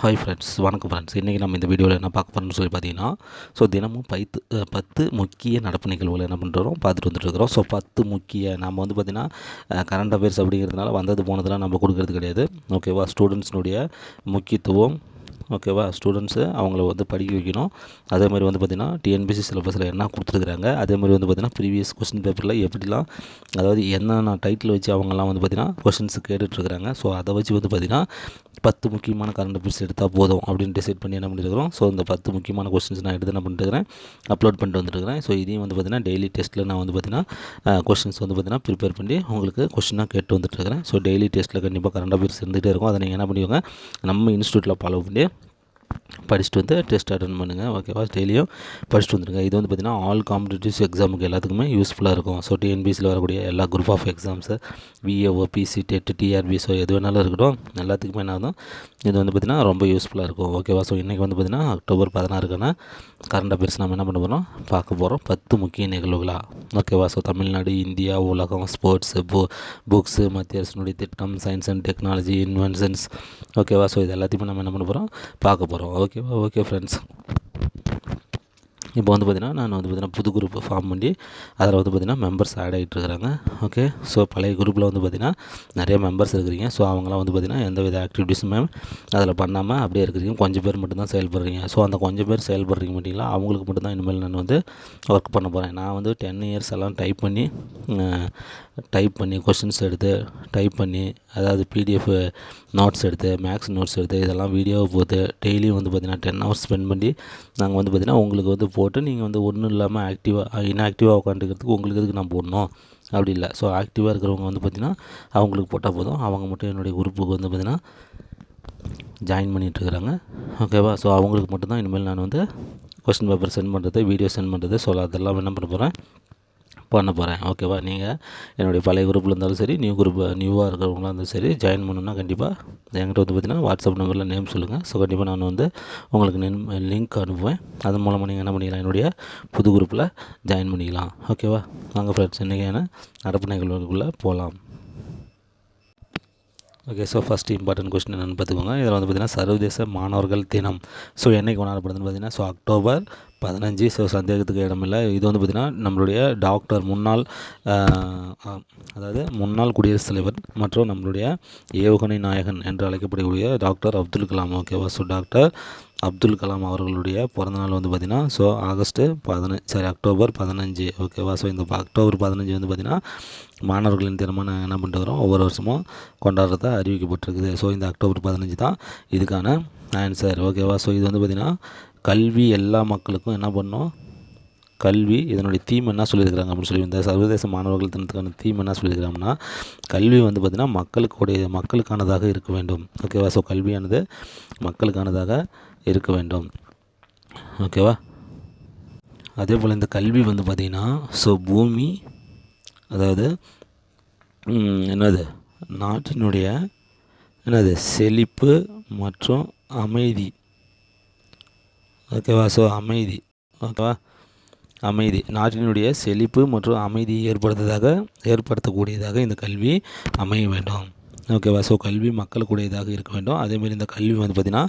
Hi friends, வணக்கம் friends. இன்றைக்கி நம்ம இந்த வீடியோவில் என்ன பார்க்க போகிறோம்னு சொல்லி பார்த்தீங்கன்னா, தினமும் 10 முக்கிய நடப்பு நிகழ்வுகளை என்ன பண்ணுறோம் பார்த்துட்டு வந்துட்டுருக்கிறோம். 10 முக்கிய நம்ம பார்த்திங்கன்னா கரண்ட் அஃபேர்ஸ் அப்படிங்கிறதுனால வந்தது போனதெல்லாம் நம்ம கொடுக்கறது கிடையாது. ஓகேவா? ஸ்டூடெண்ட்ஸ்னுடைய முக்கியத்துவம், ஓகேவா, ஸ்டூடெண்ட்ஸு அவங்கள படிக்க வைக்கணும். அதே மாதிரி பார்த்திங்கன்னா டிஎன்பிஎஸ்சி சிலபஸில் என்ன கொடுத்துருக்குறாங்க, அதே மாதிரி பார்த்திங்கன்னா ப்ரீவியஸ் கொஸ்டின் பேப்பரில் எப்படிலாம், அதாவது என்னென்ன டைட்டில் வச்சு அவங்கெல்லாம் பார்த்திங்கன்னா கொஸ்டின்ஸ் கேட்டுட்ருக்குறாங்க. அதை வச்சு பார்த்திங்கன்னா 10 முக்கியமான கரண்ட் அஃபேர்ஸ் எடுத்தால் போதும் அப்படின்னு டிசைட் பண்ணி என்ன பண்ணியிருக்கிறோம். இந்த 10 முக்கியமான கொஸ்டின்ஸ் நான் எடுத்து என்ன பண்ணிட்டுருக்கிறேன், அப்லோட் பண்ணிட்டு வந்துருக்கிறேன். இதையும் பார்த்திங்கன்னா டெய்லி டெஸ்ட்டில் நான் பார்த்திங்கன்னா கொஸ்டின்ஸ் பார்த்திங்கன்னா ப்ரிப்பேர் பண்ணி உங்களுக்கு கொஸ்டினாக கேட்டு வந்துட்டுருக்கிறேன். டெய்லி டெஸ்ட்டில் கண்டிப்பாக கரண்ட் அஃபேர்ஸ் இருந்துகிட்டே இருக்கும். அதை நீங்கள் என்ன பண்ணிக்கோங்க, நம்ம இன்ஸ்டியூட்டில் ஃபாலோ பண்ணி படிச்சுட்டு டெஸ்ட் அட்டன் பண்ணுங்கள். ஓகேவா? டெய்லியும் படிச்சுட்டு வந்துடுங்க. இது பார்த்திங்கன்னா ஆல் காம்படிட்டிவ்ஸ் எக்ஸாமுக்கு எல்லாத்துக்குமே யூஸ்ஃபுல்லாக இருக்கும். டிஎன்பிஎஸ்சியில் வரக்கூடிய எல்லா group of exams, VAO, PC, TET, TRB, எது வேணாலும் இருக்கட்டும், எல்லாத்துக்குமே என்ன ஆகும், இது பார்த்திங்கன்னா ரொம்ப யூஸ்ஃபுல்லாக இருக்கும். ஓகேவா? இன்றைக்கி பார்த்திங்கன்னா அக்டோபர் 16க்கான கரண்ட் அஃபேர்ஸ் நம்ம என்ன பண்ண போகிறோம், பார்க்க போகிறோம். 10 முக்கிய நிகழ்வுகளா. ஓகேவா? தமிழ்நாடு, இந்தியா, உலகம், ஸ்போர்ட்ஸு, புக்ஸு, மத்திய அரசினுடைய திட்டம், சயின்ஸ் அண்ட் டெக்னாலஜி, இன்வென்ஷன்ஸ். ஓகேவா? இது எல்லாத்தையுமே நம்ம என்ன பண்ண போகிறோம், பார்க்க போகிறோம். ஓகேவா? Okay friends. இப்போ பார்த்திங்கன்னா நான் பார்த்திங்கன்னா புது குரூப் ஃபார்ம் பண்ணி அதில் பார்த்திங்கன்னா மெம்பர்ஸ் ஆட் ஆகிட்டு இருக்கிறாங்க. ஓகே. பழைய குரூப்பில் பார்த்திங்கன்னா நிறைய மெம்பர்ஸ் இருக்கிறீங்க. அவங்களாம் பார்த்திங்கன்னா எந்த வித ஆக்டிவிட்டீஸுமே அதில் பண்ணாமல் அப்படியே இருக்கிறீங்க. கொஞ்சம் பேர் மட்டும்தான் செயல்படுறீங்க. அந்த கொஞ்சம் பேர் செயல்படுறீங்க மாட்டிங்களா, அவங்களுக்கு மட்டும்தான் இனிமேல் நான் ஒர்க் பண்ண போகிறேன். நான் 10 இயர்ஸ் எல்லாம் டைப் பண்ணி கொஷின்ஸ் எடுத்து டைப் பண்ணி, அதாவது பிடிஎஃப் நோட்ஸ் எடுத்து, மேக்ஸ் நோட்ஸ் எடுத்து, இதெல்லாம் வீடியோவை போட்டு டெய்லியும் பார்த்திங்கன்னா 10 ஹவர்ஸ் ஸ்பெண்ட் பண்ணி நாங்கள் பார்த்திங்கன்னா உங்களுக்கு போட்டு நீங்கள் ஒன்றும் இல்லாமல் இன்ஆக்டிவாக உட்காந்துக்கிறதுக்கு உங்களுக்கு எதுக்கு நான் போடணும், அப்படி இல்லை. ஆக்டிவாக இருக்கிறவங்க பார்த்திங்கன்னா அவங்களுக்கு போட்டால் போதும். அவங்க மட்டும் என்னுடைய குரூப்புக்கு பார்த்திங்கன்னா ஜாயின் பண்ணிகிட்ருக்குறாங்க. ஓகேவா? அவங்களுக்கு மட்டும்தான் இனிமேல் நான் கொஸ்டின் பேப்பர் சென்ட் பண்ணுறது, வீடியோ சென்ட் பண்ணுறது, அதெல்லாம் என்ன பண்ண போகிறேன். ஓகேவா? நீங்கள் என்னுடைய பழைய குரூப்பில் இருந்தாலும் சரி, நியூவாக இருக்கிறவங்களாம் இருந்தாலும் சரி, ஜாயின் பண்ணணுன்னா கண்டிப்பாக என்கிட்ட பார்த்திங்கன்னா வாட்ஸ்அப் நம்பரில் நேம் சொல்லுங்கள். கண்டிப்பாக நான் உங்களுக்கு லிங்க் அனுப்புவேன். அதன் மூலமாக நீங்கள் என்ன பண்ணிக்கலாம், என்னுடைய புது குரூப்பில் ஜாயின் பண்ணிக்கலாம். ஓகேவா? வாங்க ஃப்ரெண்ட்ஸ், இன்றைக்கான நடப்பு நிகழ்வுக்குள்ளே போகலாம். ஓகே. ஃபஸ்ட்டு இம்பார்ட்டன்ட் கொஸ்டின் என்னென்னு பார்த்துக்கோங்க. இதில் பார்த்திங்கன்னா சர்வதேச மாணவர்கள் தினம். என்றைக்கு கொண்டாடப்படுதுன்னு பார்த்திங்கன்னா அக்டோபர் 15. சந்தேகத்துக்கு இடமில்லை. இது பார்த்திங்கன்னா நம்மளுடைய முன்னாள் குடியரசுத் தலைவர் மற்றும் நம்மளுடைய ஏவுகணை நாயகன் என்று அழைக்கப்படக்கூடிய டாக்டர் அப்துல் கலாம். ஓகேவா? டாக்டர் அப்துல் கலாம் அவர்களுடைய பிறந்தநாள் பார்த்திங்கன்னா அக்டோபர் 15. ஓகேவா? இந்த அக்டோபர் 15 பார்த்திங்கன்னா மாணவர்களின் தினமாக நாங்கள் என்ன பண்ணிட்டு வரோம், ஒவ்வொரு வருஷமும் கொண்டாடுறதா அறிவிக்கப்பட்டிருக்குது. இந்த அக்டோபர் 15 தான் இதுக்கான ஆன்சர். ஓகேவா? இது பார்த்திங்கன்னா கல்வி எல்லா மக்களுக்கும் என்ன பண்ணணும், கல்வி இதனுடைய தீம் என்ன சொல்லியிருக்கிறாங்க அப்படின்னு சொல்லி, இந்த சர்வதேச மாணவர்கள் தினத்துக்கான தீம் என்ன சொல்லியிருக்கிறாங்கன்னா, கல்வி பார்த்திங்கன்னா மக்களுக்கானதாக இருக்க வேண்டும். ஓகேவா? கல்வியானது மக்களுக்கானதாக இருக்க வேண்டும். ஓகேவா? அதே போல் இந்த கல்வி பார்த்திங்கன்னா பூமி, அதாவது நாட்டினுடைய செழிப்பு மற்றும் அமைதி. ஓகேவா? அமைதி. ஓகேவா? அமைதி, நாட்டினுடைய செழிப்பு மற்றும் அமைதியை ஏற்படுத்தக்கூடியதாக இந்த கல்வி அமைய வேண்டும். ஓகேவா? கல்வி மக்களுக்குடையதாக இருக்க வேண்டும். அதேமாதிரி இந்த கல்வி பார்த்திங்கன்னா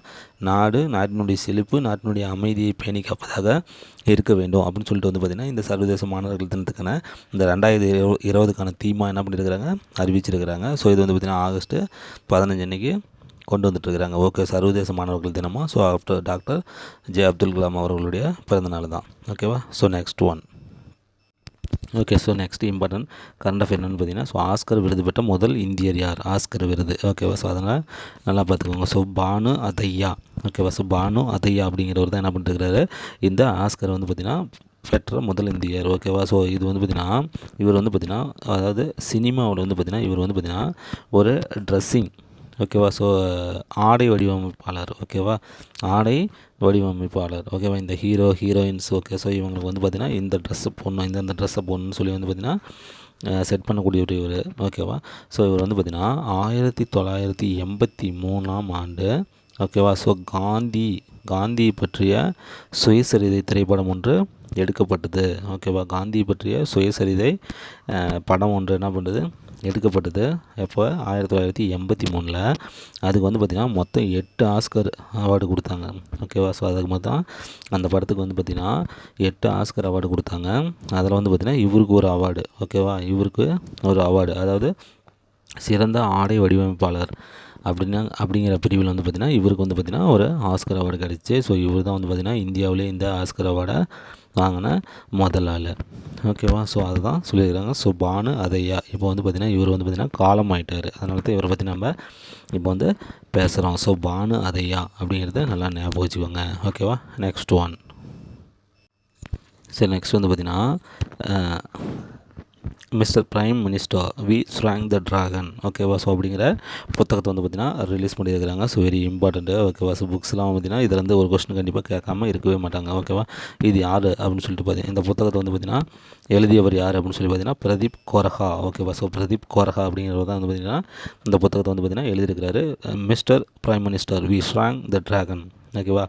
நாட்டினுடைய செழிப்பு, நாட்டினுடைய அமைதியை பேணி காப்பதாக இருக்க வேண்டும் அப்படின்னு சொல்லிட்டு பார்த்திங்கன்னா இந்த சர்வதேச மாணவர்கள் தினத்துக்கான இந்த 2020க்கான தீமாக என்ன பண்ணியிருக்கிறாங்க, அறிவிச்சிருக்கிறாங்க. இது பார்த்திங்கன்னா ஆகஸ்ட் 15 அன்றைக்கி கொண்டு வந்துட்டுருக்கிறாங்க. ஓகே. சர்வதேச மாணவர்கள் தினமாக ஆஃப்டர் டாக்டர் அப்துல் கலாம் அவர்களுடைய பிறந்தநாள் தான். ஓகேவா? Next one. Okay. Next important current affair என்னென்னு பார்த்தீங்கன்னா, ஆஸ்கர் விருது பெற்ற முதல் இந்தியர் யார்? ஆஸ்கர் விருது. ஓகேவா? அதனால் நல்லா பார்த்துக்கோங்க. பானு அதையா. ஓகேவா? பானு அதையா அப்படிங்கிறவர் தான் என்ன பண்ணிட்டுருக்கிறாரு, இந்த ஆஸ்கர் பார்த்திங்கன்னா பெற்ற முதல் இந்தியர். ஓகேவா? இது பார்த்திங்கன்னா இவர் பார்த்திங்கன்னா, அதாவது சினிமாவில் பார்த்திங்கன்னா இவர் பார்த்திங்கன்னா ஒரு ட்ரெஸ்ஸிங். ஓகேவா? ஆடை வடிவமைப்பாளர். ஓகேவா? ஆடை வடிவமைப்பாளர். ஓகேவா? இந்த ஹீரோயின்ஸ். ஓகே. இவங்களுக்கு பார்த்திங்கன்னா இந்த ட்ரெஸ்ஸை போடணும், இந்த ட்ரெஸ்ஸை போடணும்னு சொல்லி பார்த்திங்கன்னா செட் பண்ணக்கூடிய இவர். ஓகேவா? இவர் பார்த்திங்கன்னா 1983 ஆண்டு ஓகேவா. ஸோ காந்தி பற்றிய சுயசரிதை திரைப்படம் ஒன்று எடுக்கப்பட்டது. ஓகேவா. காந்தி பற்றிய சுயசரிதை படம் ஒன்று என்ன பண்ணுறது எடுக்கப்பட்டது. எப்போ 1983. அதுக்கு வந்து பார்த்திங்கன்னா மொத்தம் 8 ஆஸ்கர் அவார்டு கொடுத்தாங்க. ஓகேவா. ஸோ அதுக்கு மொத்தம் அந்த படத்துக்கு வந்து பார்த்திங்கன்னா 8 ஆஸ்கர் அவார்டு கொடுத்தாங்க. அதில் வந்து பார்த்திங்கன்னா இவருக்கு ஒரு அவார்டு. ஓகேவா. இவருக்கு ஒரு அவார்டு, அதாவது சிறந்த ஆடை வடிவமைப்பாளர் அப்படிங்கிற பிரிவில் வந்து பார்த்திங்கன்னா இவருக்கு வந்து பார்த்திங்கன்னா ஒரு ஆஸ்கர் அவார்டு கிடச்சி. ஸோ இவர் தான் வந்து பார்த்திங்கன்னா இந்தியாவிலே இந்த ஆஸ்கர் அவார்டை வாங்கின முதல் ஆள். ஓகேவா. ஸோ அதுதான் சொல்லியிருக்காங்க. ஸோ பானு அதையா இப்போ வந்து பார்த்திங்கன்னா இவர் வந்து பார்த்திங்கன்னா காலம் ஆகிட்டார். அதனால தான் இவரை பற்றி நம்ம இப்போ வந்து பேசுகிறோம். ஸோ பானு அதையா அப்படிங்கிறத நல்லா ஞாபகம் வச்சுக்கோங்க. ஓகேவா. Next one. சரி, நெக்ஸ்ட் வந்து பார்த்திங்கன்னா mister prime minister we strong the dragon. ஓகேவா. ஸோ அப்படிங்கிற புத்தகத்தை வந்து பார்த்திங்கன்னா ரிலீஸ் பண்ணியிருக்கிறாங்க. So very important. ஓகேவா. ஸோ புக்ஸ்லாம் பார்த்திங்கன்னா இதில் வந்து ஒரு கொஸ்டின் கண்டிப்பாக கேட்காம இருக்கவே மாட்டாங்க. ஓகேவா. இது யார் அப்படின்னு சொல்லிட்டு பார்த்தீங்கன்னா இந்த புத்தகத்தை வந்து பார்த்திங்கன்னா எழுதியவர் யார் அப்படின்னு சொல்லி பார்த்திங்கன்னா பிரதீப் கோரஹா. ஓகேவா. ஸோ பிரதீப் கோரஹா அப்படிங்கிறவர் தான் வந்து பார்த்திங்கன்னா இந்த புத்தகத்தை வந்து பார்த்திங்கன்னா எழுதியிருக்கிறாரு. Mister prime minister we strong the dragon. ஓகேவா.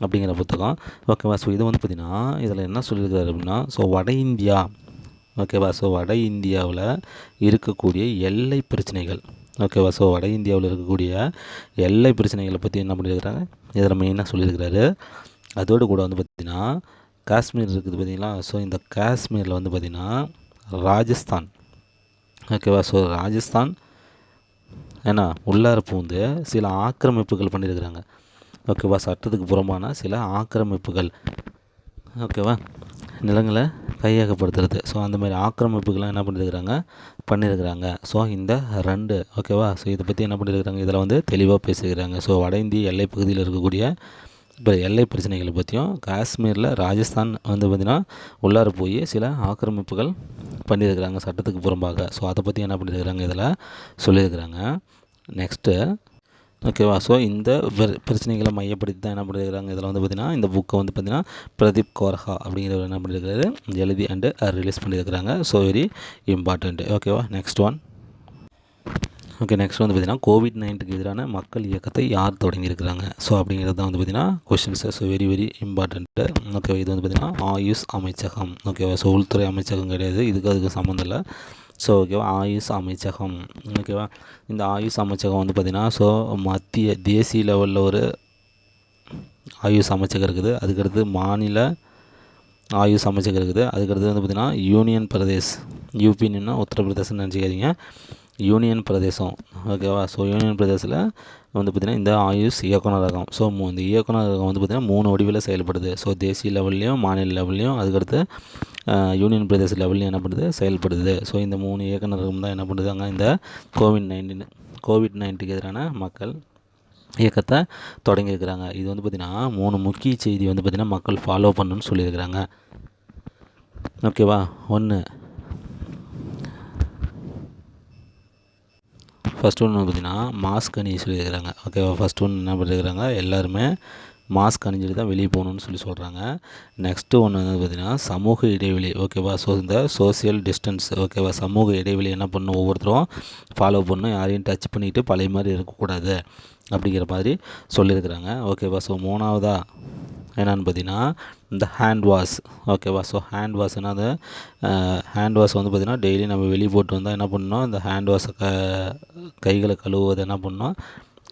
அப்படிங்கிற புத்தகம். ஓகேவா. ஸோ இது வந்து பார்த்திங்கன்னா இதில் என்ன சொல்லியிருக்காரு அப்படின்னா, ஸோ வட இந்தியா. ஓகேவா. ஸோ வட இந்தியாவில் இருக்கக்கூடிய எல்லை பிரச்சனைகள். ஓகேவா. ஸோ வட இந்தியாவில் இருக்கக்கூடிய எல்லை பிரச்சனைகளை பற்றி என்ன பண்ணியிருக்கிறாங்க இதில் மெயினாக சொல்லியிருக்கிறாரு. அதோடு கூட வந்து பார்த்திங்கன்னா காஷ்மீர் இருக்குது பார்த்திங்களா. ஸோ இந்த காஷ்மீரில் வந்து பார்த்திங்கன்னா ராஜஸ்தான். ஓகேவா. ஸோ ராஜஸ்தான் ஏன்னா உள்ளார பூந்து சில ஆக்கிரமிப்புகள் பண்ணியிருக்கிறாங்க. ஓகேவா. சட்டத்துக்கு புறம்பான சில ஆக்கிரமிப்புகள். ஓகேவா. நிலங்களை கையகப்படுத்துறது. ஸோ அந்த மாதிரி ஆக்கிரமிப்புகள்லாம் என்ன பண்ணியிருக்கிறாங்க. ஸோ இந்த 2. ஓகேவா. ஸோ இதை பற்றி என்ன பண்ணியிருக்கிறாங்க இதில் வந்து தெளிவாக பேசியிருக்கிறாங்க. ஸோ வட இந்திய எல்லை பகுதியில் இருக்கக்கூடிய இப்போ எல்லை பிரச்சனைகளை பற்றியும், காஷ்மீரில் ராஜஸ்தான் வந்து பார்த்திங்கன்னா உள்ளார போய் சில ஆக்கிரமிப்புகள் பண்ணியிருக்கிறாங்க சட்டத்துக்கு புறம்பாக. ஸோ அதை பற்றி என்ன பண்ணியிருக்கிறாங்க இதில் சொல்லியிருக்கிறாங்க. நெக்ஸ்ட்டு. ஓகேவா. ஸோ இந்த பிரச்சனைகளை மையப்படுத்தி தான் என்ன பண்ணியிருக்கிறாங்க இதில் வந்து பார்த்திங்கன்னா இந்த புக்கை வந்து பார்த்திங்கன்னா பிரதீப் கோரஹா அப்படிங்கிறவர் என்ன பண்ணியிருக்கிறாரு எழுதி அண்டு ரிலீஸ் பண்ணியிருக்கிறாங்க. So very important. ஓகேவா. Next one. ஓகே. நெக்ஸ்ட் வந்து பார்த்திங்கன்னா கோவிட்-19க்கு எதிரான மக்கள் இயக்கத்தை யார் தொடங்கியிருக்கிறாங்க. ஸோ அப்படிங்கிறது தான் வந்து பார்த்திங்கன்னா questions. So very very important. Okay. இது வந்து பார்த்திங்கன்னா ஆயுஷ் அமைச்சகம். ஓகேவா. ஸோ உள்துறை அமைச்சகம் கிடையாது, அதுக்கு சம்மந்தம் இல்லை. ஸோ ஓகேவா. ஆயுஷ் அமைச்சகம். ஓகேவா. இந்த ஆயுஷ் அமைச்சகம் வந்து பார்த்திங்கன்னா ஸோ தேசிய லெவலில் ஒரு ஆயுஷ் அமைச்சகம் இருக்குது. அதுக்கடுத்து மாநில ஆயுஷ் அமைச்சகம் இருக்குது. அதுக்கடுத்து வந்து பார்த்திங்கன்னா யூனியன் பிரதேஷ். யூபின்னா உத்தரப்பிரதேசம்னு நினச்சிக்காதீங்க, யூனியன் பிரதேசம். ஓகேவா. ஸோ யூனியன் பிரதேசத்தில் வந்து பார்த்திங்கன்னா இந்த ஆயுஷ் இயக்குநரகம். ஸோ இந்த இயக்குநரகம் வந்து பார்த்திங்கன்னா 3 வடிவில் செயல்படுது. ஸோ தேசிய லெவல்லையும் மாநில லெவல்லையும் அதுக்கடுத்து யூனியன் பிரதேச லெவல்லையும் என்ன பண்ணுது செயல்படுது. ஸோ இந்த 3 இயக்குநரகம் தான் என்ன பண்ணுறாங்க இந்த கோவிட்-19க்கு எதிரான மக்கள் இயக்கத்தை தொடங்கியிருக்கிறாங்க. இது வந்து பார்த்திங்கன்னா 3 முக்கிய செய்தி வந்து பார்த்திங்கன்னா மக்கள் ஃபாலோ பண்ணணும்னு சொல்லியிருக்கிறாங்க. ஓகேவா. 1 ஃபஸ்ட் ஒன்று பார்த்திங்கன்னா மாஸ்க் அணிய சொல்லியிருக்கிறாங்க. ஓகேவா. ஃபஸ்ட் ஒன்று என்ன பண்ணியிருக்கிறாங்க எல்லாருமே மாஸ்க் அணிஞ்சிட்டு தான் வெளியே போகணுன்னு சொல்கிறாங்க. நெக்ஸ்ட்டு ஒன்று வந்து பார்த்திங்கன்னா சமூக இடைவெளி. ஓகேவா. ஸோ இந்த சோசியல் டிஸ்டன்ஸ். ஓகேவா. சமூக இடைவெளி என்ன பண்ணணும் ஒவ்வொருத்தரும் ஃபாலோ பண்ணணும், யாரையும் டச் பண்ணிவிட்டு பழைய மாதிரி இருக்கக்கூடாது அப்படிங்கிற மாதிரி சொல்லியிருக்கிறாங்க. ஓகேவா. ஸோ 3வதாக என்னென்னு பார்த்திங்கன்னா இந்த ஹேண்ட் வாஷ். ஓகேவா. ஸோ ஹேண்ட் வாஷ்னால் அது ஹேண்ட் வாஷ் வந்து பார்த்திங்கன்னா டெய்லி நம்ம வெளியே போட்டு வந்தால் என்ன பண்ணணும் இந்த ஹேண்ட் வாஷை கைகளை கழுவுவதை என்ன பண்ணணும்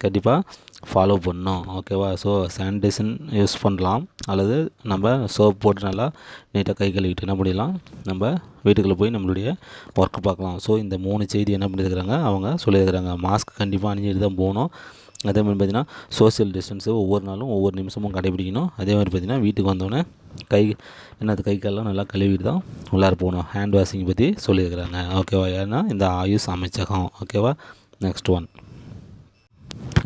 கண்டிப்பாக ஃபாலோ பண்ணணும். ஓகேவா. ஸோ சானிடைசன் யூஸ் பண்ணலாம், அல்லது நம்ம சோப் போட்டு நல்லா நீட்டாக கை கழுவிட்டு என்ன பண்ணிடலாம் நம்ம வீட்டுக்குள்ளே போய் நம்மளுடைய ஒர்க்கு பார்க்கலாம். ஸோ இந்த 3 செய்தி என்ன பண்ணியிருக்கிறாங்க அவங்க சொல்லியிருக்கிறாங்க. மாஸ்க் கண்டிப்பாக அணிஞ்சிட்டு தான் போகணும். அதே மாதிரி பார்த்திங்கன்னா சோசியல் டிஸ்டன்ஸு ஒவ்வொரு நாளும் ஒவ்வொரு நிமிஷமும் கடைபிடிக்கணும். அதே மாதிரி பார்த்திங்கன்னா வீட்டுக்கு வந்தோடனே கை காலெலாம் நல்லா கழுவிட்டு தான் உள்ளார போகணும். ஹேண்ட் வாஷிங் பற்றி சொல்லியிருக்கிறாங்க. ஓகேவா. ஏன்னா இந்த ஆயுஷ் அமைச்சகம். ஓகேவா. Next one.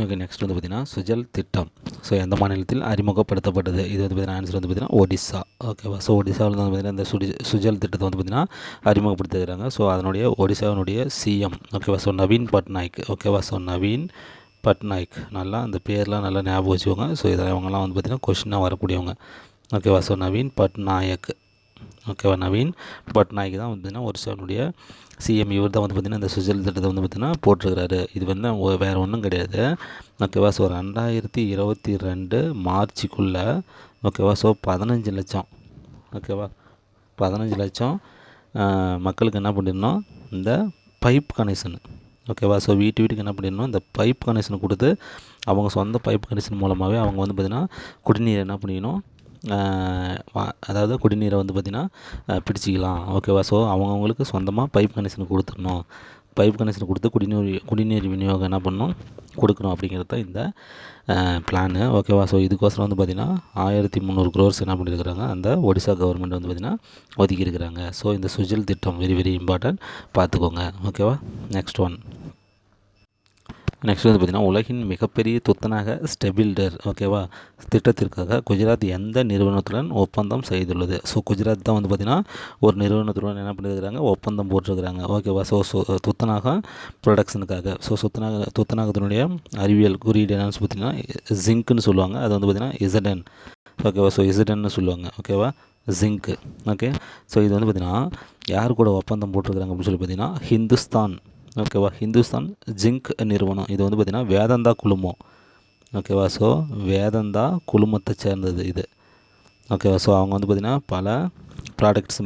ஓகே. நெக்ஸ்ட் வந்து பார்த்திங்கன்னா சுஜல் திட்டம். ஸோ எந்த மாநிலத்தில் அறிமுகப்படுத்தப்பட்டது. இது வந்து பார்த்திங்கன்னா ஆன்சர் வந்து பார்த்திங்கன்னா ஒடிசா. ஓகேவா. ஸோ ஒடிசாவில் தான் பார்த்திங்கன்னா இந்த சுஜல் திட்டத்தை வந்து பார்த்திங்கன்னா அறிமுகப்படுத்திருக்கிறாங்க. ஸோ அதனுடைய ஒடிசாவினுடைய சிஎம். ஓகேவா. ஸோ நவீன் பட்நாயக். ஓகேவா. ஸோ நவீன் பட்நாயக். நல்லா அந்த பேர்லாம் நல்லா ஞாபகம் வச்சுக்கோங்க. ஸோ இதில் அவங்கலாம் வந்து பார்த்திங்கன்னா கொஷினாக வரக்கூடியவங்க. ஓகேவா. ஸோ நவீன் பட்நாயக். ஓகேவா. நவீன் பட்நாயக் தான் வந்து பார்த்திங்கன்னா ஒரிசாவுடைய சிஎம். இவர் தான் வந்து பார்த்திங்கன்னா இந்த சுஜல் திட்டத்தை வந்து பார்த்திங்கன்னா போட்டிருக்கிறாரு. இது வந்து வேறு ஒன்றும் கிடையாது. ஓகேவா. ஸோ 2022 மார்ச்சுக்குள்ளே ஓகேவா. ஸோ 15 லட்சம் ஓகேவா 15 லட்சம் மக்களுக்கு என்ன பண்ணிடணும், இந்த பைப் கனெக்ஷன் ஓகேவா. ஸோ வீட்டுக்கு என்ன பண்ணிடணும், இந்த பைப் கனெக்ஷன் கொடுத்து அவங்க சொந்த பைப் கனெக்ஷன் மூலமாகவே அவங்க வந்து பார்த்திங்கன்னா குடிநீர் என்ன பண்ணிக்கணும், அதாவது குடிநீரை வந்து பார்த்திங்கன்னா பிடிச்சிக்கலாம் ஓகேவா. ஸோ அவங்கவுங்களுக்கு சொந்தமாக பைப் கனெக்ஷன் கொடுத்துடணும். பைப் கனெக்ஷன் கொடுத்து குடிநீர் விநியோகம் என்ன பண்ணணும், கொடுக்கணும் அப்படிங்கிறது தான் இந்த பிளானு ஓகேவா. ஸோ இதுக்கோசரம் வந்து பார்த்திங்கன்னா 1300 crores என்ன பண்ணியிருக்கிறாங்க, அந்த ஒடிசா கவர்மெண்ட் வந்து பார்த்திங்கன்னா ஒதுக்கியிருக்கிறாங்க. ஸோ இந்த சுஜல் திட்டம் வெரி வெரி இம்பார்ட்டன்ட், பார்த்துக்கோங்க ஓகேவா. நெக்ஸ்ட் வந்து பார்த்திங்கன்னா உலகின் மிகப்பெரிய துத்தநாக ஸ்டெபில்டர் ஓகேவா திட்டத்திற்காக குஜராத் எந்த நிறுவனத்துடன் ஒப்பந்தம் செய்துள்ளது. ஸோ குஜராத் தான் வந்து பார்த்திங்கன்னா ஒரு நிறுவனத்துடன் என்ன பண்ணியிருக்கிறாங்க, ஒப்பந்தம் போட்டிருக்கிறாங்க ஓகேவா. ஸோ துத்தநாக ப்ரொடக்ஷனுக்காக. ஸோ துத்தநாகத்தினுடைய அறிவியல் குறியீடு என்னன்னு பார்த்திங்கன்னா ஜிங்க்னு சொல்லுவாங்க. அது வந்து பார்த்திங்கன்னா இசடன் ஓகேவா. ஸோ இசடன்னு சொல்லுவாங்க ஓகேவா, ஜிங்க்கு ஓகே. ஸோ இது வந்து பார்த்திங்கன்னா யார் கூட ஒப்பந்தம் போட்டிருக்கிறாங்க அப்படின்னு சொல்லி பார்த்திங்கன்னா ஹிந்துஸ்தான் ஓகேவா. ஹிந்துஸ்தான் ஜிங்க் நிறுவனம். இது வந்து பார்த்திங்கன்னா வேதாந்தா குழுமம் ஓகேவா. ஸோ வேதாந்தா குழுமத்தை சேர்ந்தது இது ஓகேவா. ஸோ அவங்க வந்து பார்த்திங்கன்னா பல ப்ராடக்ட்ஸ்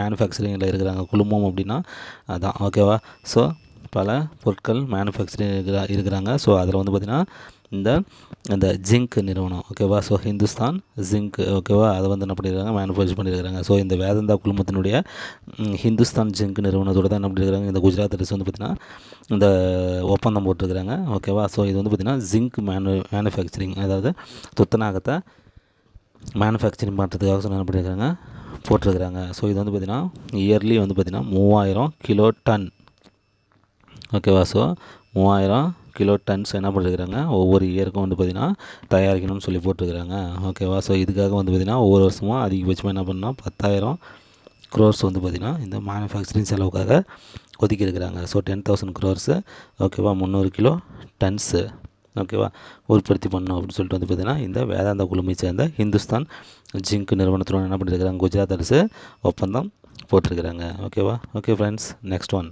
மேனுஃபேக்சரிங்கில் இருக்கிறாங்க. குழுமம் அப்படின்னா அதான் ஓகேவா. ஸோ பல பொருட்கள் மேனுஃபேக்சரிங் இருக்கிறாங்க. ஸோ அதில் வந்து பார்த்திங்கன்னா இந்த ஜிங்க் நிறுவனம் ஓகேவா. ஸோ ஹிந்துஸ்தான் ஜிங்க் ஓகேவா, அதை வந்து என்ன பண்ணியிருக்காங்க, மேனுஃபேக்சர் பண்ணியிருக்காங்க. ஸோ இந்த வேதாந்தா குழுமத்தினுடைய ஹிந்துஸ்தான் ஜிங்க் நிறுவனத்தோடு தான் என்ன பண்ணியிருக்காங்க, இந்த குஜராத் அரசு வந்து பார்த்திங்கன்னா இந்த ஒப்பந்தம் போட்டிருக்கிறாங்க ஓகேவா. ஸோ இது வந்து பார்த்திங்கன்னா ஜிங்க் மேனுஃபேக்சரிங், அதாவது துத்தநாகத்தை மேனுஃபேக்சரிங் பண்ணுறதுக்காக என்ன பண்ணியிருக்காங்க, போட்டிருக்கிறாங்க. ஸோ இது வந்து பார்த்திங்கன்னா இயர்லி வந்து பார்த்திங்கன்னா 3000 கிலோ டன் ஓகேவா. ஸோ 3000 கிலோ டன்ஸ் என்ன பண்ணியிருக்கிறாங்க, ஒவ்வொரு இயருக்கும் வந்து பார்த்திங்கன்னா தயாரிக்கணும்னு சொல்லி போட்டிருக்கிறாங்க ஓகேவா. ஸோ இதுக்காக வந்து பார்த்திங்கன்னா ஒவ்வொரு வருஷமும் அதிகபட்சமாக என்ன பண்ணால் 10,000 crores வந்து பார்த்திங்கன்னா இந்த மேனுஃபேக்சரிங் செலவுக்காக ஒதுக்கியிருக்கிறாங்க. ஸோ 10,000 crores ஓகேவா, 300 கிலோ டன்ஸு ஓகேவா உற்பத்தி பண்ணணும் அப்படின்னு சொல்லிட்டு வந்து பார்த்திங்கன்னா இந்த வேதாந்தா குழுமை சேர்ந்த ஹிந்துஸ்தான் ஜிங்க் நிறுவனத்துடன் என்ன பண்ணியிருக்கிறாங்க, குஜராத் அரசு ஒப்பந்தம் போட்டிருக்கிறாங்க ஓகேவா. Okay friends, next one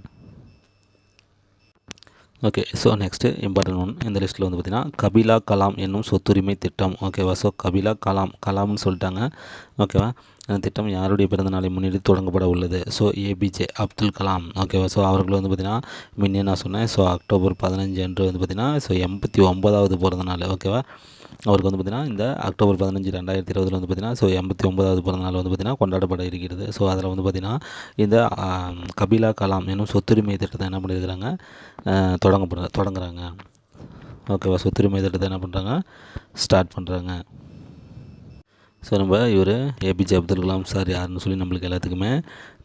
okay. So next important one இந்த லிஸ்ட்டில் வந்து பார்த்திங்கன்னா கபிலா கலாம் என்னும் சொத்துரிமை திட்டம் ஓகேவா. ஸோ கபிலா கலாம்னு சொல்லிட்டாங்க ஓகேவா. அந்த திட்டம் யாருடைய பிறந்த நாளை முன்னிட்டு தொடங்கப்பட உள்ளது. ஸோ ஏபிஜே அப்துல் கலாம் ஓகேவா. ஸோ அவர்கள் வந்து பார்த்திங்கன்னா முன்னே நான் சொன்னேன். ஸோ அக்டோபர் 15 அன்று வந்து பார்த்திங்கன்னா ஸோ 89வது பிறந்த நாள் ஓகேவா. அவருக்கு வந்து பார்த்திங்கன்னா இந்த அக்டோபர் 15 2020 வந்து பார்த்திங்கன்னா ஸோ 89வது பிறந்த நாள் வந்து பார்த்திங்கன்னா கொண்டாடப்பட இருக்கிறது. ஸோ அதில் வந்து பார்த்திங்கன்னா இந்த கபிலா கலாம் என்னும் சொத்துரிமை திட்டத்தை என்ன பண்ணியிருக்கிறாங்க, தொடங்குறாங்க ஓகேவா. சொத்துரிமை திட்டத்தை என்ன பண்ணுறாங்க, ஸ்டார்ட் பண்ணுறாங்க. ஸோ நம்ம இவர் ஏபிஜே அப்துல் கலாம் சார் யாருன்னு சொல்லி நம்மளுக்கு எல்லாத்துக்குமே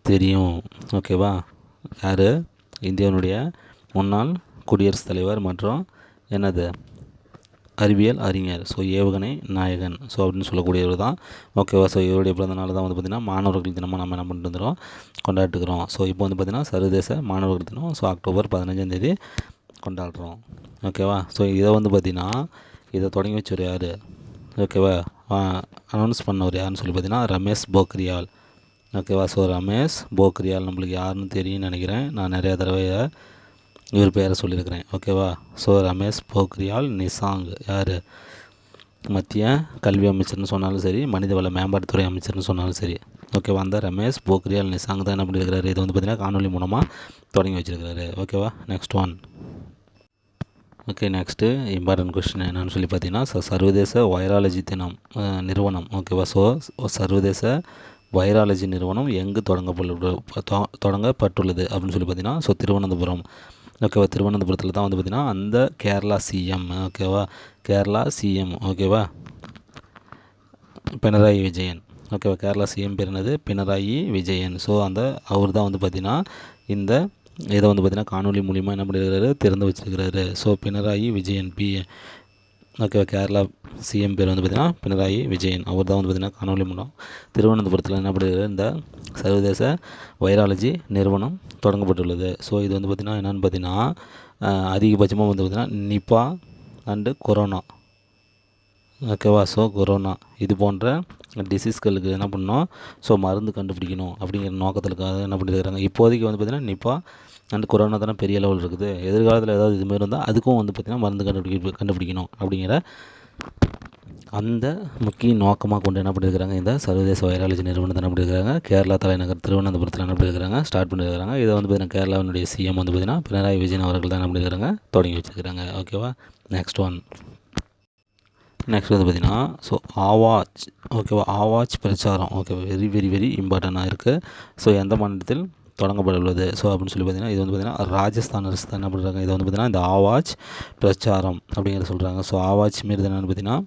தெரியும் ஓகேவா. யார், இந்தியாவுடைய முன்னாள் குடியரசுத் தலைவர் மற்றும் என்னது அறிவியல் அறிஞர். ஸோ ஏவுகணை நாயகன் ஸோ அப்படின்னு சொல்லக்கூடியவர் தான் ஓகேவா. ஸோ இவருடைய பிறந்த நாள் தான் வந்து பார்த்திங்கன்னா மாணவர்கள் தினமாக நம்ம என்ன பண்ணிட்டு வந்துடும், கொண்டாட்டுக்கிறோம். ஸோ இப்போ வந்து பார்த்திங்கன்னா சர்வதேச மாணவர்கள் தினம். ஸோ அக்டோபர் 15 கொண்டாடுறோம் ஓகேவா. ஸோ இதை வந்து பார்த்திங்கன்னா இதை தொடங்கி வச்சவர் யார் ஓகேவா, அனௌன்ஸ் பண்ணவர் யாருன்னு சொல்லி பார்த்திங்கன்னா ரமேஷ் போக்ரியால் ஓகேவா. ஸோ ரமேஷ் போக்ரியால் நம்மளுக்கு யாருன்னு தெரியும்னு நினைக்கிறேன், நான் நிறையா தடவை இவர் பேரை சொல்லியிருக்கிறேன் ஓகேவா. ஸோ ரமேஷ் போக்ரியால் நிஷாங்க் யார், மத்திய கல்வி அமைச்சர்னு சொன்னாலும் சரி, மனிதவள மேம்பாட்டுத்துறை அமைச்சர்னு சொன்னாலும் சரி ஓகேவா. அந்த ரமேஷ் போக்ரியால் நிஷாங்க் தான் என்ன பண்ணியிருக்கிறாரு, இது வந்து பார்த்திங்கன்னா காணொலி மூலமாக தொடங்கி வச்சுருக்கிறாரு ஓகேவா. Next one okay. Next important question என்னென்னு சொல்லி பார்த்தீங்கன்னா சர்வதேச வைராலஜி தினம் நிறுவனம் ஓகேவா. ஸோ சர்வதேச வைராலஜி நிறுவனம் எங்கு தொடங்கப்பட்டுள்ளது அப்படின்னு சொல்லி பார்த்தீங்கன்னா ஸோ திருவனந்தபுரம் ஓகேவா. திருவனந்தபுரத்தில் தான் வந்து பார்த்திங்கன்னா அந்த கேரளா சிஎம் ஓகேவா, கேரளா சிஎம் ஓகேவா பினராயி விஜயன் ஓகேவா. கேரளா சிஎம் பேர் என்னது, பினராயி விஜயன். ஸோ அவர் தான் வந்து பார்த்திங்கன்னா இந்த இதை வந்து பார்த்திங்கன்னா காணொலி மூலிமா என்ன பண்ணியிருக்கிறாரு, திறந்து வச்சுருக்கிறாரு. ஸோ பினராயி விஜயன் ஓகேவா. கேரளா சிஎம் பேர் வந்து பார்த்திங்கன்னா பினராயி விஜயன். அவர் தான் வந்து பார்த்திங்கன்னா காணொலி மூலம் திருவனந்தபுரத்தில் என்ன பண்ணியிருக்கிறார், இந்த சர்வதேச வைராலஜி நிறுவனம் தொடங்கப்பட்டுள்ளது. ஸோ இது வந்து பார்த்திங்கன்னா என்னென்னு பார்த்திங்கன்னா அதிகபட்சமாக வந்து பார்த்திங்கன்னா நிபா அண்டு கொரோனா ஓகேவா. ஸோ கொரோனா இது போன்ற டிசீஸ்களுக்கு என்ன பண்ணணும், ஸோ மருந்து கண்டுபிடிக்கணும் அப்படிங்கிற நோக்கத்திற்காக என்ன பண்ணியிருக்கிறாங்க. இப்போதைக்கு வந்து பார்த்திங்கன்னா நிப்பா அண்ட் கொரோனா தானே பெரிய லெவல் இருக்குது. எதிர்காலத்தில் ஏதாவது இதுமாரி இருந்தால் அதுக்கும் வந்து பார்த்திங்கன்னா மருந்து கண்டுபிடிக்கணும் அப்படிங்கிற அந்த முக்கிய நோக்கமாக கொண்டு என்ன பண்ணியிருக்கிறாங்க, இந்த சர்வதேச வைராலஜி நிறுவனத்தை என்ன பண்ணியிருக்கிறாங்க, கேரளா தலைநகர் திருவனந்தபுரத்தில் என்ன பண்ணியிருக்கிறாங்க, ஸ்டார்ட் பண்ணியிருக்கிறாங்க. இதை வந்து பார்த்திங்கன்னா கேரளாவினுடைய சிஎம் வந்து பார்த்திங்கன்னா பினராயி விஜயன் அவர்கள் தான் என்ன பண்ணியிருக்கிறாங்க, தொடங்கி வச்சுருக்கிறாங்க. ஓகேவா. நெக்ஸ்ட் வந்து பார்த்திங்கன்னா ஸோ ஆவாஜ். ஓகேவா. ஆவாஜ் பிரச்சாரம். ஓகே, வெரி வெரி வெரி இம்பார்ட்டண்ட்டாக இருக்குது. ஸோ எந்த மாநிலத்தில் தொடங்கப்பட்டுள்ளது ஸோ அப்படின்னு சொல்லி பார்த்திங்கன்னா இது வந்து பார்த்திங்கன்னா ராஜஸ்தான் அரசு தான் என்ன பண்ணுறாங்க, இதை வந்து பார்த்திங்கன்னா இந்த ஆவாஜ் பிரச்சாரம் அப்படிங்கிறத சொல்கிறாங்க. ஸோ ஆவாஜ் மாரி என்னென்னு பார்த்திங்கன்னா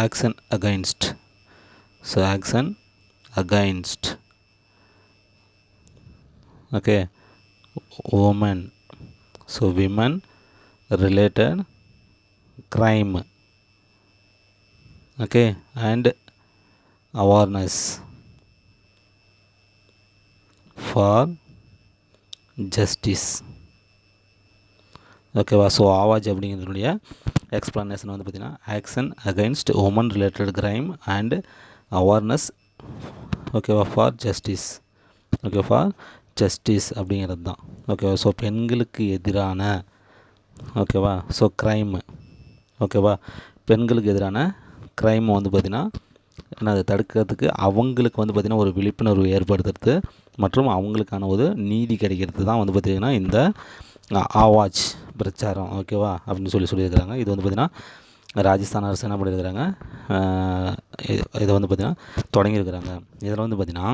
action against. So action against okay women. So women related crime. Okay and awareness for justice. ஓகேவா. ஸோ ஆவாஜ் அப்படிங்கிறதுடைய எக்ஸ்ப்ளனேஷன் வந்து பார்த்திங்கன்னா action against woman related crime and awareness ஓகேவா for justice. Okay for justice அப்படிங்கிறது தான். ஓகேவா. ஸோ பெண்களுக்கு எதிரான ஓகேவா ஸோ க்ரைமு. ஓகேவா. பெண்களுக்கு எதிரான க்ரைம் வந்து பார்த்திங்கன்னா அதை தடுக்கிறதுக்கு அவங்களுக்கு வந்து பார்த்திங்கன்னா ஒரு விழிப்புணர்வு ஏற்படுத்துறது மற்றும் அவங்களுக்கான ஒரு நீதி கிடைக்கிறது தான் வந்து பார்த்திங்கன்னா இந்த ஆவாஜ் பிரச்சாரம். ஓகேவா அப்படின்னு சொல்லியிருக்கிறாங்க. இது வந்து பார்த்திங்கன்னா ராஜஸ்தான் அரசு என்ன பண்ணியிருக்கிறாங்க, இதை வந்து பார்த்திங்கன்னா தொடங்கியிருக்கிறாங்க. இதில் வந்து பார்த்திங்கன்னா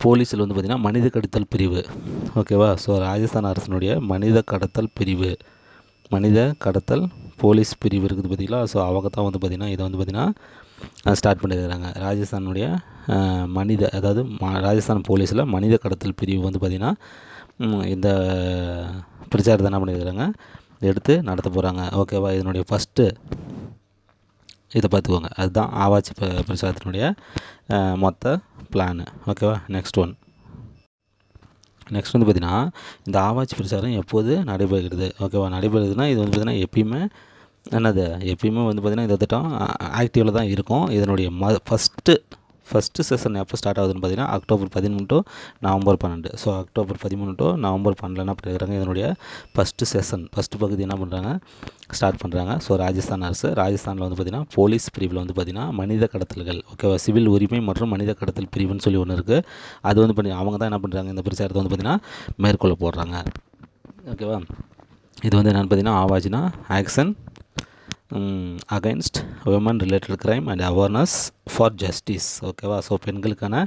போலீஸில் வந்து பார்த்திங்கன்னா மனித கடத்தல் பிரிவு. ஓகேவா. ஸோ ராஜஸ்தான் அரசினுடைய மனித கடத்தல் போலீஸ் பிரிவு இருக்குது பார்த்திங்களா. ஸோ அவங்க தான் வந்து பார்த்திங்கன்னா இதை வந்து பார்த்திங்கன்னா ஸ்டார்ட் பண்ணியிருக்கிறாங்க. ராஜஸ்தானுடைய அதாவது ராஜஸ்தான் போலீஸில் மனித கடத்தல் பிரிவு வந்து பார்த்திங்கன்னா இந்த பிரச்சாரத்தை என்ன பண்ணியிருக்கிறாங்க, எடுத்து நடத்த போகிறாங்க. ஓகேவா. இதனுடைய ஃபஸ்ட்டு இதை பார்த்துக்கோங்க. அதுதான் ஆவாஜ் பிரச்சாரத்தினுடைய மொத்த பிளானு. ஓகேவா. நெக்ஸ்ட் வந்து பார்த்திங்கன்னா இந்த ஆவாஜ் பிரச்சாரம் எப்போது நடைபெறுகிறது. ஓகேவா. நடைபெறுதுன்னா இது வந்து பார்த்திங்கன்னா எப்பயுமே வந்து பார்த்திங்கன்னா இந்த திட்டம் ஆக்டிவில் தான் இருக்கும். இதனுடைய ஃபஸ்ட்டு செஷன் எப்போ ஸ்டார்ட் ஆகுதுன்னு பார்த்திங்கன்னா October 13 to November 12. So October 13 to November 12 என்ன பண்ணியிருக்கிறாங்க, இதனுடைய ஃபஸ்ட்டு பகுதி என்ன பண்ணுறாங்க, ஸ்டார்ட் பண்ணுறாங்க. ஸோ ராஜஸ்தானில் வந்து பார்த்திங்கன்னா போலீஸ் பிரிவில் வந்து பார்த்திங்கன்னா மனித கடத்தல்கள். ஓகேவா. சிவில் உரிமை மற்றும் மனித கடத்தல் பிரிவுன்னு சொல்லி ஒன்று இருக்குது. அது வந்து அவங்க தான் என்ன பண்ணுறாங்க, இந்த பிரச்சாரத்தை வந்து பார்த்திங்கன்னா மேற்கொள்ள போடுறாங்க. ஓகேவா. இது வந்து என்னென்னு பார்த்திங்கன்னா ஆவாஜ்னா action against women related crime and awareness for justice. ஓகேவா. ஸோ பெண்களுக்கான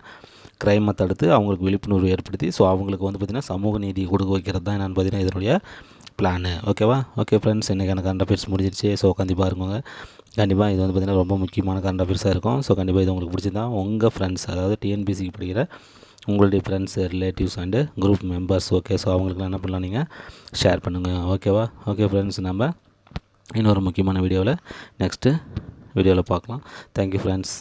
க்ரைமை தடுத்து அவங்களுக்கு விழிப்புணர்வு ஏற்படுத்தி ஸோ அவங்களுக்கு வந்து பார்த்திங்கன்னா சமூக நீதி கொடுக்க வைக்கிறது தான் என்னென்னு பார்த்திங்கன்னா இதனுடைய பிளானு. ஓகேவா. ஓகே ஃப்ரெண்ட்ஸ், இன்றைக்கான கரண்ட் அஃபேர்ஸ் முடிஞ்சிருச்சு. ஸோ கண்டிப்பாக இருக்குங்க. கண்டிப்பாக இது வந்து பார்த்திங்கன்னா ரொம்ப முக்கியமான கரண்ட் அஃபேர்ஸாக இருக்கும். ஸோ கண்டிப்பாக இது உங்களுக்கு பிடிச்சிருந்தா உங்கள் ஃப்ரெண்ட்ஸ், அதாவது டிஎன்பிசிக்கு படிக்கிற உங்களுடைய friends, relatives and group members. Okay. So அவங்களுக்குலாம் என்ன பண்ணலாம், நீங்கள் ஷேர் பண்ணுங்கள். ஓகேவா. ஓகே ஃப்ரெண்ட்ஸ், நம்ம இன்னொரு முக்கியமான வீடியோவில் நெக்ஸ்ட்டு வீடியோவில் பார்க்கலாம். Thank you friends.